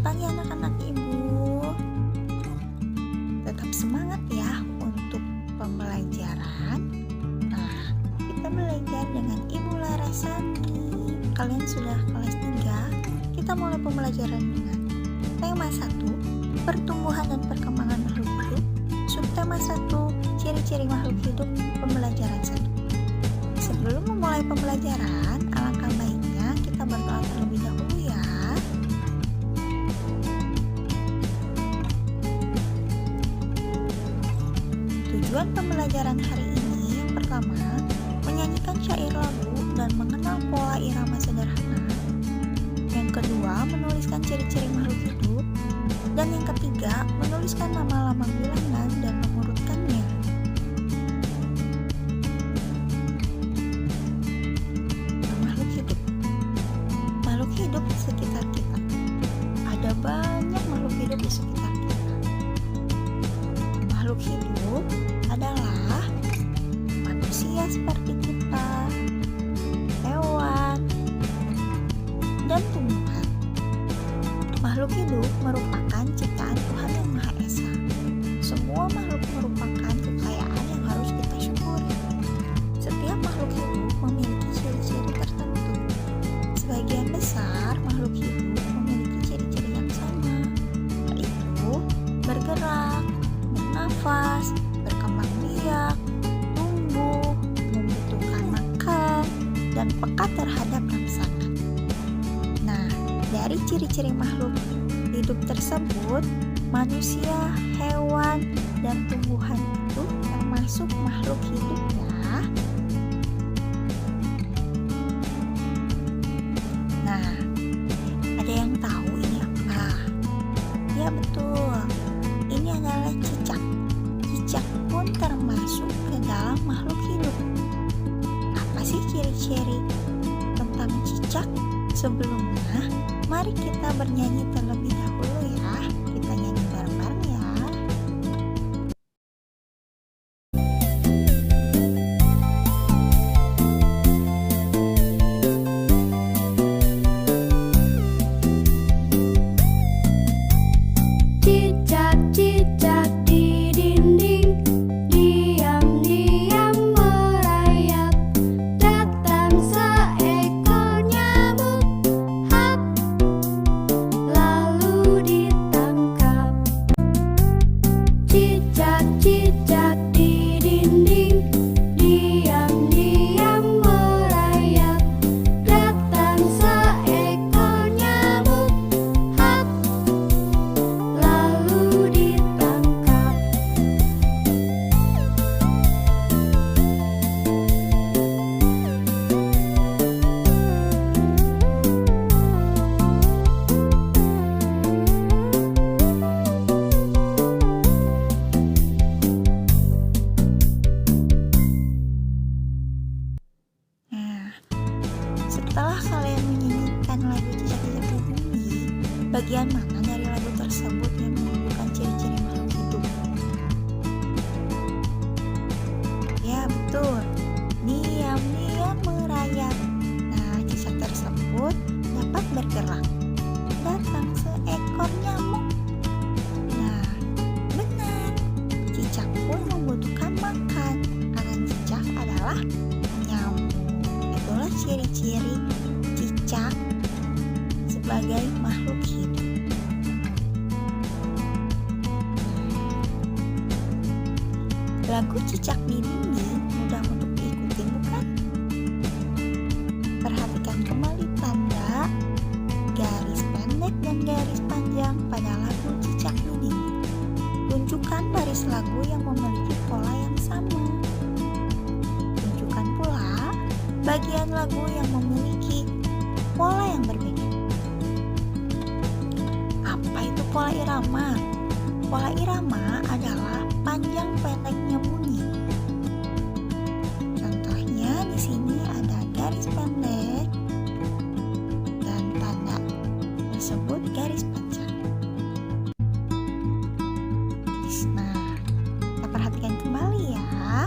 pagi anak-anak ibu. Tetap semangat ya untuk pembelajaran. Nah, kita belajar dengan Ibu Larasani. Kalian sudah kelas 3. Kita mulai pembelajaran dengan tema 1, pertumbuhan dan perkembangan makhluk hidup. Subtema 1, ciri-ciri makhluk hidup, pembelajaran 1. Sebelum memulai pembelajaran, alangkah baiknya kita berdoa terlebih dahulu ya. Tujuan pembelajaran hari ini yang pertama, menyanyikan syair lagu dan mengenal pola irama sederhana. Yang kedua, menuliskan ciri-ciri makhluk hidup. Dan yang ketiga, menuliskan nama-nama bilangan dan mengurutkannya. Makhluk hidup. Makhluk hidup di sekitar kita. Ada banyak makhluk hidup di sekitar kita. Makhluk hidup adalah manusia seperti kita, hewan, dan tumbuhan. Makhluk hidup merupakan ciptaan Tuhan Yang Maha Esa. Semua makhluk merupakan kekayaan yang harus kita syukuri. Setiap makhluk hidup memiliki ciri-ciri tertentu. Sebagian besar makhluk hidup memiliki ciri-ciri yang sama, yaitu bergerak, bernafas, berkembang biak, tumbuh, membutuhkan makan, dan peka terhadap rangsangan. Nah, dari ciri-ciri makhluk hidup tersebut, manusia, hewan, dan tumbuhan itu termasuk makhluk hidup ya. Nah, ada yang tahu ini apa? Ya betul, ini adalah cicak. Cicak pun termasuk ke dalam makhluk hidup. Apa sih ciri-ciri tentang cicak? Sebelumnya, mari kita bernyanyi terlebih dahulu ya. Kita nyanyi bareng-bareng ya. Cicak-cicak di dinding, diam-diam merayap. Datang seekor nyamuk, hap, lalu ditangkap. Cicak-cicak di dinding, diam-diam merayap. Datang seekor nyamuk, hap, lalu ditangkap. Nah, setelah kalian menyanyikan lagu Cicak-cicak di dinding, bagian mana dari lagu tersebut yang menunjukkan ciri-ciri makhluk hidup? Ya betul, diam-diam merayap. Nah, cicak tersebut dapat bergerak. Datang seekor nyamuk. Nah, benar, cicak pun membutuhkan makan karena cicak adalah nyamuk. Itulah ciri-ciri cicak sebagai makhluk hidup. Lagu Cicak di Dinding mudah untuk diikuti bukan? Perhatikan kembali tanda garis pendek dan garis panjang pada lagu Cicak di Dinding. Tunjukkan baris lagu yang memiliki pola yang sama. Tunjukkan pula bagian lagu yang memiliki pola yang berbeda. Apa itu pola irama? Pola irama adalah panjang pendeknya bunyi. Contohnya di sini ada garis pendek dan tanda tersebut garis panjang. Nah, kita perhatikan kembali ya.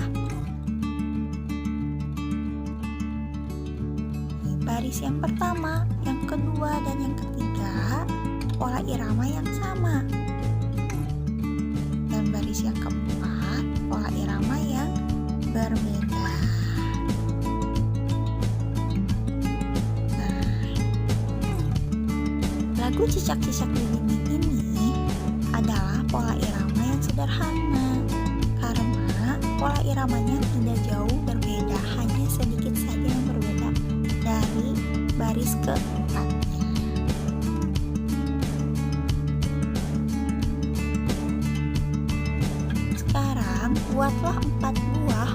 Ini baris yang pertama, yang kedua, dan yang ketiga pola irama yang sama. Dan baris yang keempat, pola irama yang berbeda. Nah, lagu Cicak-cicak di dinding ini adalah pola irama yang sederhana karena pola iramanya tidak jauh berbeda, hanya sedikit saja yang berbeda dari baris keempatnya. Sekarang buatlah 4 buah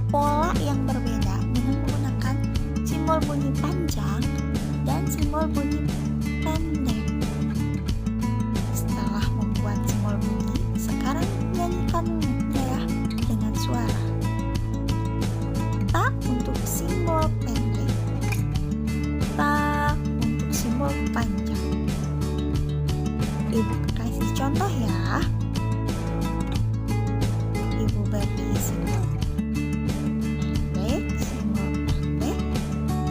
pola yang berbeda dengan menggunakan simbol bunyi panjang dan simbol bunyi pendek. Setelah membuat simbol bunyi, sekarang nyanyikannya ya dengan suara. Ta untuk simbol pendek, ta untuk simbol panjang. Ibu kasih contoh ya. Ibu beri simbol pendek,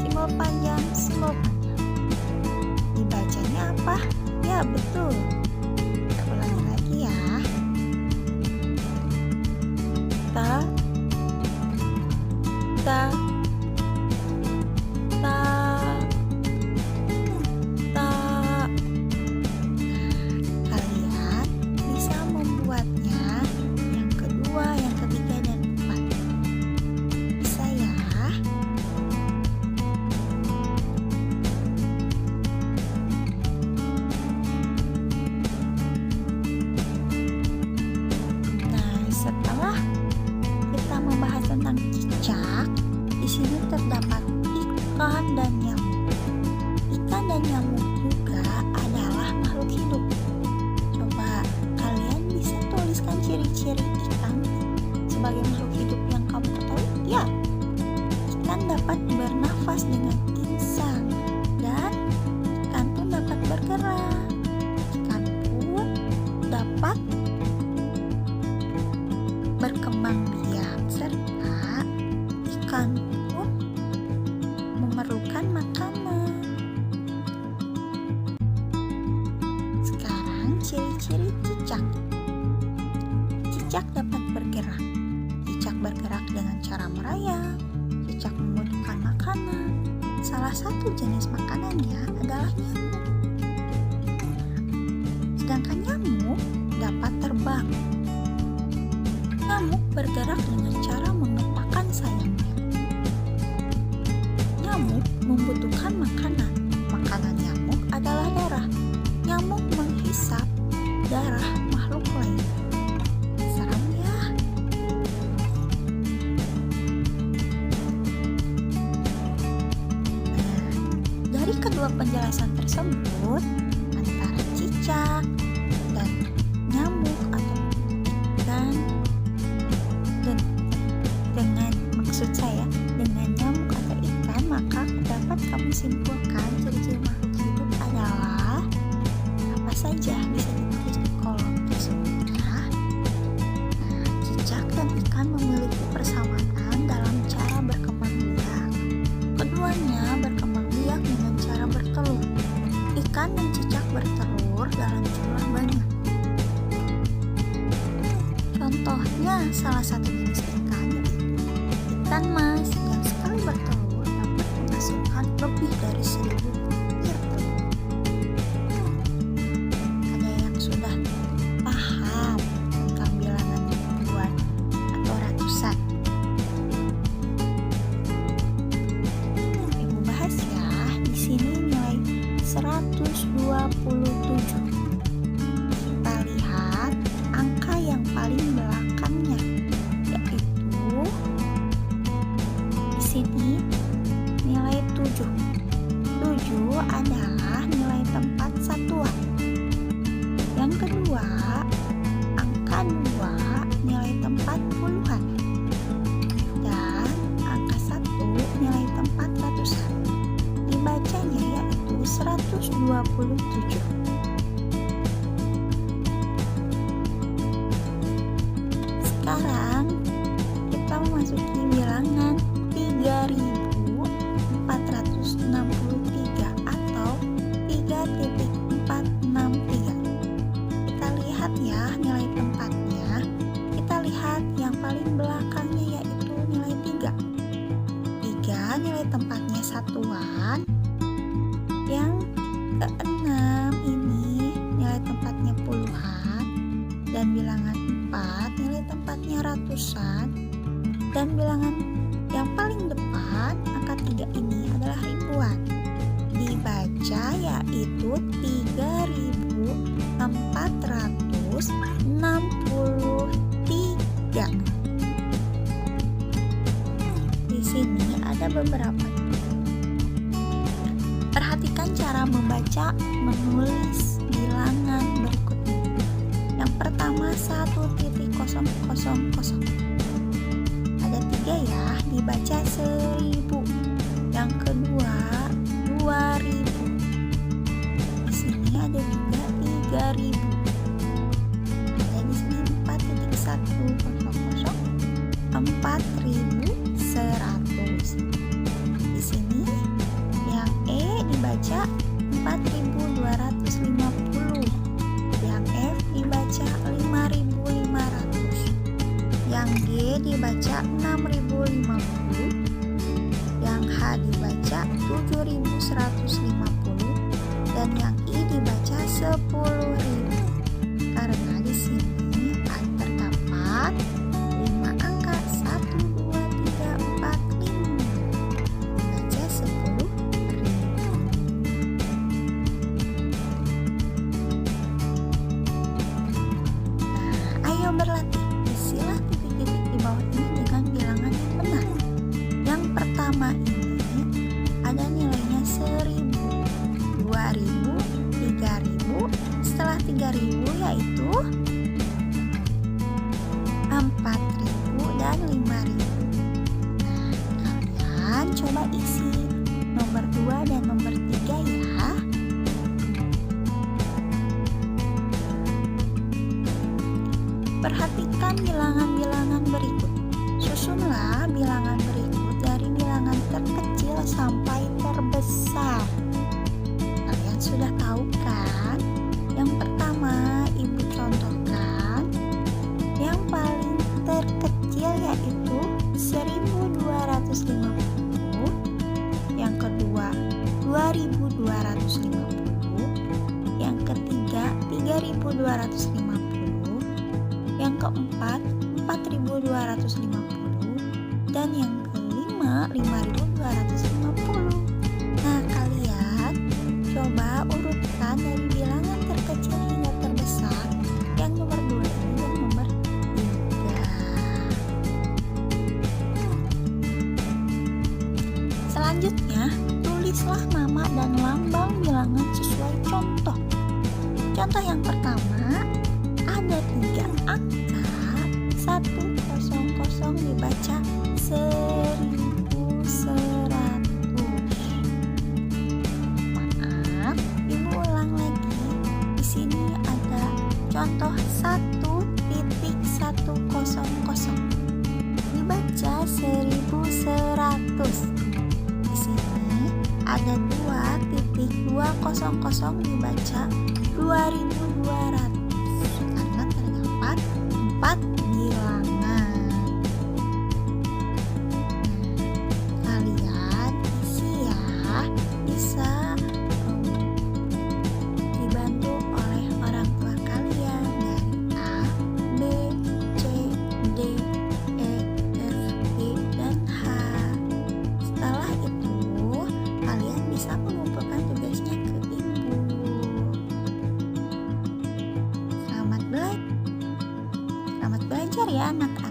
simbol panjang, simbol panjang. Dibacanya apa? Ya betul. Kita ulangi lagi ya. Ta, ta, ta, ta. Kalian bisa membuatnya yang kedua, yang ketiga, dan keempat. Bisa ya? Nah, setelah kita membahas tentang cicak, di sini terdapat ikan dan nyamuk. Ikan dan nyamuk juga adalah makhluk hidup. Coba kalian bisa tuliskan ciri-ciri ikan sebagai makhluk hidup yang kamu ketahui. Ya, ikan dapat bernafas dengan insang dan ikan pun dapat bergerak. Ikan pun dapat berkembang biak serta ikan pun memerlukan makanan. Sekarang ciri-ciri cicak. Cicak dapat bergerak. Cicak bergerak dengan cara merayap. Cicak membutuhkan makanan. Salah satu jenis makanannya adalah nyamuk. Sedangkan nyamuk dapat terbang. Nyamuk bergerak dengan cara mengepakkan sayapnya. Nyamuk membutuhkan makanan. Makanan nyamuk adalah darah. Nyamuk menghisap darah makhluk lain. Seram ya. Nah, dari kedua penjelasan tersebut, antara cicak dan nyamuk atau ikan dengan maksud saya dengan nyamuk atau ikan, maka dapat kamu simpulkan ciri-ciri makhluk hidup adalah apa saja. Bisa ditulis di kolom tersebut ya. Nah, cicak dan ikan memiliki persamaan dalam cara berkembang biak. Keduanya berkembang biak dengan cara bertelur. Ikan dan cicak bertelur dalam jumlah banyak. Contohnya salah satu jenis ikan yaitu ikan mas yang sekali bertelur dapat menghasilkan lebih dari 1.000 butir telur. Ada yang sudah paham tentang bilangan ribuan atau ratusan? Ibu bahas ya. Di sini nilai 127. Kita lihat angka yang paling belakangnya, yaitu di sini nilai 7. 7 adalah nilai tempat satuan. Yang kedua, angka 2 nilai tempat puluhan. Dan angka 1 nilai tempat ratusan. Dibacanya yaitu 127. Sekarang kita memasuki bilangan 3.463 atau 3.46 nilai tempatnya satuan. Yang keenam ini nilai tempatnya puluhan. Dan bilangan 4 nilai tempatnya ratusan. Dan bilangan yang paling depan angka 3 ini adalah ribuan. Dibaca yaitu 3.463. Di sini ada beberapa. Perhatikan cara membaca menulis bilangan berikutnya. Yang pertama 1.000. Ada 3 ya, dibaca 1000. Yang kedua 2000. Di sini ada juga 3000. Ada di sini 4.100. 4100. Di sini yang E dibaca 4250. Yang F dibaca 5500. Yang G dibaca 6050. Yang H dibaca 7150 dan yang I dibaca 10.000. Karena di sini terdapat 5 angka 1, 2, 3, 4, 5. Dibaca 10.000. Ayo berlatih. Isilah titik-titik di bawah ini dengan bilangan yang benar. Yang pertama ini ada nilainya 1000, 2000, 3000. Setelah 3000 yaitu 4000 dan 5000. Nah, kalian coba isi nomor 2 dan nomor 3 ya. Perhatikan bilangan-bilangan berikut. Susunlah bilangan berikut dari bilangan terkecil sampai terbesar. Kalian sudah tahu kan? Yang pertama, Ibu contohkan. Yang paling terkecil yaitu 1250. Yang kedua, 2250. Yang ketiga, 3250. Yang keempat 4250 dan yang kelima 5250. Nah, kalian coba urutkan dari bilangan terkecil hingga terbesar. Yang nomor 2 ini dan nomor 3. Selanjutnya, tulislah nama dan lambang bilangan sesuai contoh. Contoh yang pertama, ada 3 angka 100 dibaca 1100. Maaf, Ibu ulang lagi. Di sini ada contoh 1.100 dibaca 1100. Di sini ada 2.200 dibaca 2200. Karena terdapat 4 bilangan. Kalian isi ya, bisa dibantu oleh orang tua kalian dari A, B, C, D, E, F, G, dan H. Setelah itu, kalian bisa mengumpulkan tugasnya ke ibu. Selamat belajar ya anak-anak.